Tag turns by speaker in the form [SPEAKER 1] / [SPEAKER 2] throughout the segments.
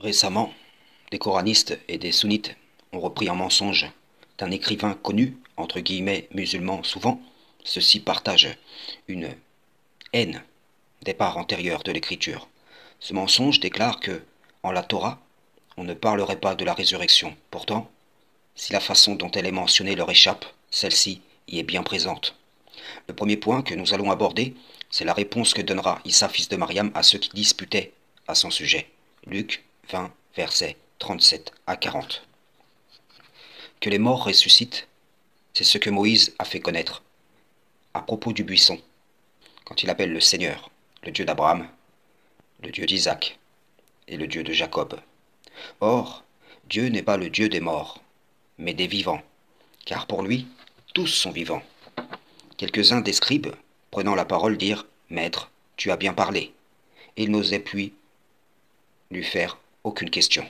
[SPEAKER 1] Récemment, des coranistes et des sunnites ont repris en mensonge d'un écrivain connu, entre guillemets musulman souvent. Ceux-ci partagent une haine des parts antérieures de l'écriture. Ce mensonge déclare que, en la Torah, on ne parlerait pas de la résurrection. Pourtant, si la façon dont elle est mentionnée leur échappe, celle-ci y est bien présente. Le premier point que nous allons aborder, c'est la réponse que donnera Issa, fils de Mariam, à ceux qui disputaient à son sujet. Luc 20, versets 37 à 40. Que les morts ressuscitent, c'est ce que Moïse a fait connaître à propos du buisson, quand il appelle le Seigneur, le Dieu d'Abraham, le Dieu d'Isaac et le Dieu de Jacob. Or, Dieu n'est pas le Dieu des morts, mais des vivants, car pour lui, tous sont vivants. Quelques-uns des scribes, prenant la parole, dirent « Maître, tu as bien parlé », et ils n'osaient plus lui faire aucune question.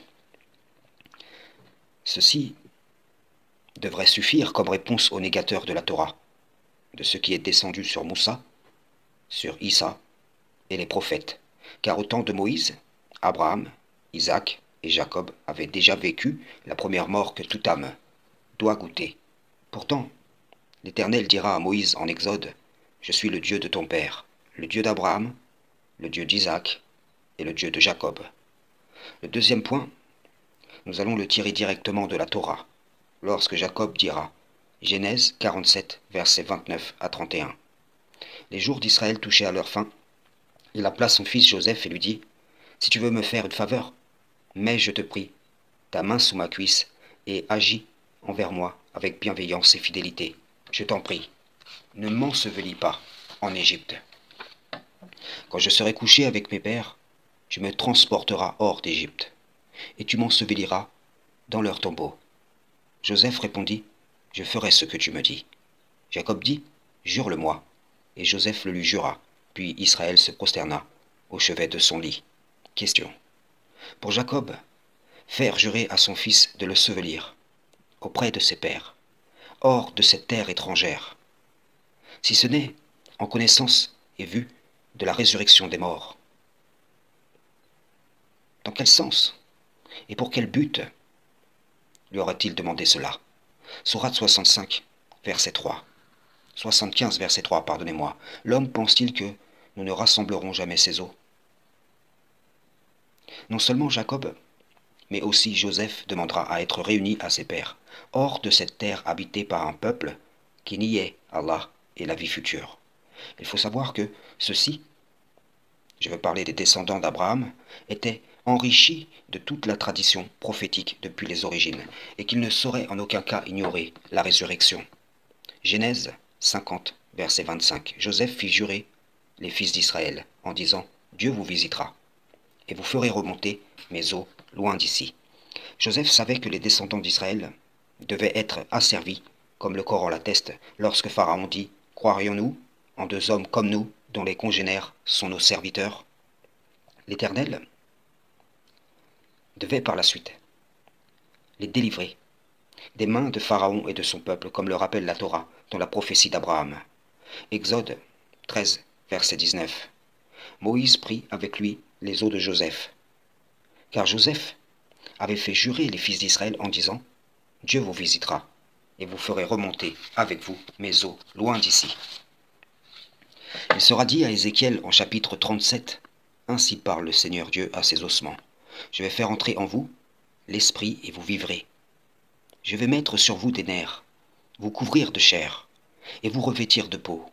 [SPEAKER 1] Ceci devrait suffire comme réponse aux négateurs de la Torah, de ce qui est descendu sur Moussa, sur Issa et les prophètes, car au temps de Moïse, Abraham, Isaac et Jacob avaient déjà vécu la première mort que toute âme doit goûter. Pourtant, l'Éternel dira à Moïse en Exode, « Je suis le Dieu de ton père, le Dieu d'Abraham, le Dieu d'Isaac et le Dieu de Jacob. » Le deuxième point, nous allons le tirer directement de la Torah, lorsque Jacob dira, Genèse 47, versets 29 à 31. Les jours d'Israël touchaient à leur fin. Il appela son fils Joseph et lui dit, « Si tu veux me faire une faveur, mets, je te prie, ta main sous ma cuisse et agis envers moi avec bienveillance et fidélité. Je t'en prie, ne m'ensevelis pas en Égypte. Quand je serai couché avec mes pères, tu me transporteras hors d'Égypte, et tu m'enseveliras dans leur tombeau. » Joseph répondit, « Je ferai ce que tu me dis. » Jacob dit, « Jure-le-moi. » Et Joseph le lui jura. Puis Israël se prosterna au chevet de son lit. Question. Pour Jacob, faire jurer à son fils de le sevelir auprès de ses pères, hors de cette terre étrangère, si ce n'est en connaissance et vue de la résurrection des morts. Dans quel sens et pour quel but lui aurait-il demandé cela? Sourate 65, verset 3. 75, verset 3, pardonnez-moi. L'homme pense-t-il que nous ne rassemblerons jamais ses os? Non seulement Jacob, mais aussi Joseph demandera à être réuni à ses pères, hors de cette terre habitée par un peuple qui niait Allah et la vie future. Il faut savoir que ceux-ci, je veux parler des descendants d'Abraham, étaient enrichis de toute la tradition prophétique depuis les origines, et qu'ils ne sauraient en aucun cas ignorer la résurrection. Genèse 50, verset 25. Joseph fit jurer les fils d'Israël en disant « Dieu vous visitera, et vous ferez remonter mes eaux loin d'ici. » Joseph savait que les descendants d'Israël devaient être asservis, comme le Coran l'atteste, lorsque Pharaon dit « Croirions-nous en deux hommes comme nous, dont les congénères sont nos serviteurs ?» L'Éternel devait par la suite les délivrer des mains de Pharaon et de son peuple, comme le rappelle la Torah dans la prophétie d'Abraham. Exode 13, verset 19. Moïse prit avec lui les os de Joseph, car Joseph avait fait jurer les fils d'Israël en disant « Dieu vous visitera, et vous ferez remonter avec vous mes os loin d'ici. » Il sera dit à Ézéchiel en chapitre 37, « Ainsi parle le Seigneur Dieu à ses ossements. Je vais faire entrer en vous l'esprit et vous vivrez. Je vais mettre sur vous des nerfs, vous couvrir de chair, et vous revêtir de peau.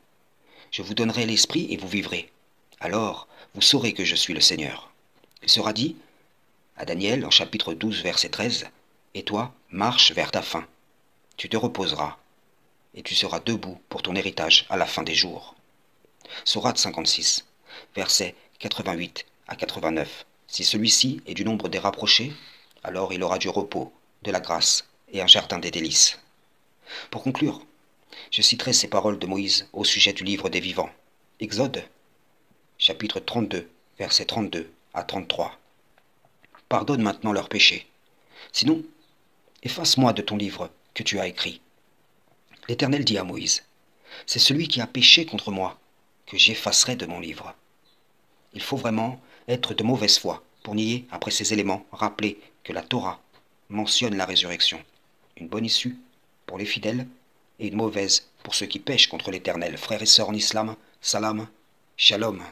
[SPEAKER 1] Je vous donnerai l'esprit et vous vivrez. Alors vous saurez que je suis le Seigneur. » Il sera dit à Daniel en chapitre 12, verset 13, « Et toi, marche vers ta fin. Tu te reposeras, et tu seras debout pour ton héritage à la fin des jours. » Sourate 56, versets 88 à 89. Si celui-ci est du nombre des rapprochés, alors il aura du repos, de la grâce et un jardin des délices. Pour conclure, je citerai ces paroles de Moïse au sujet du livre des vivants. Exode, chapitre 32, versets 32 à 33. « Pardonne maintenant leurs péchés. Sinon, efface-moi de ton livre que tu as écrit. » L'Éternel dit à Moïse, « C'est celui qui a péché contre moi que j'effacerai de mon livre. » Il faut vraiment être de mauvaise foi pour nier, après ces éléments, rappeler que la Torah mentionne la résurrection, une bonne issue pour les fidèles et une mauvaise pour ceux qui pêchent contre l'Éternel. Frères et sœurs en islam, salam, shalom.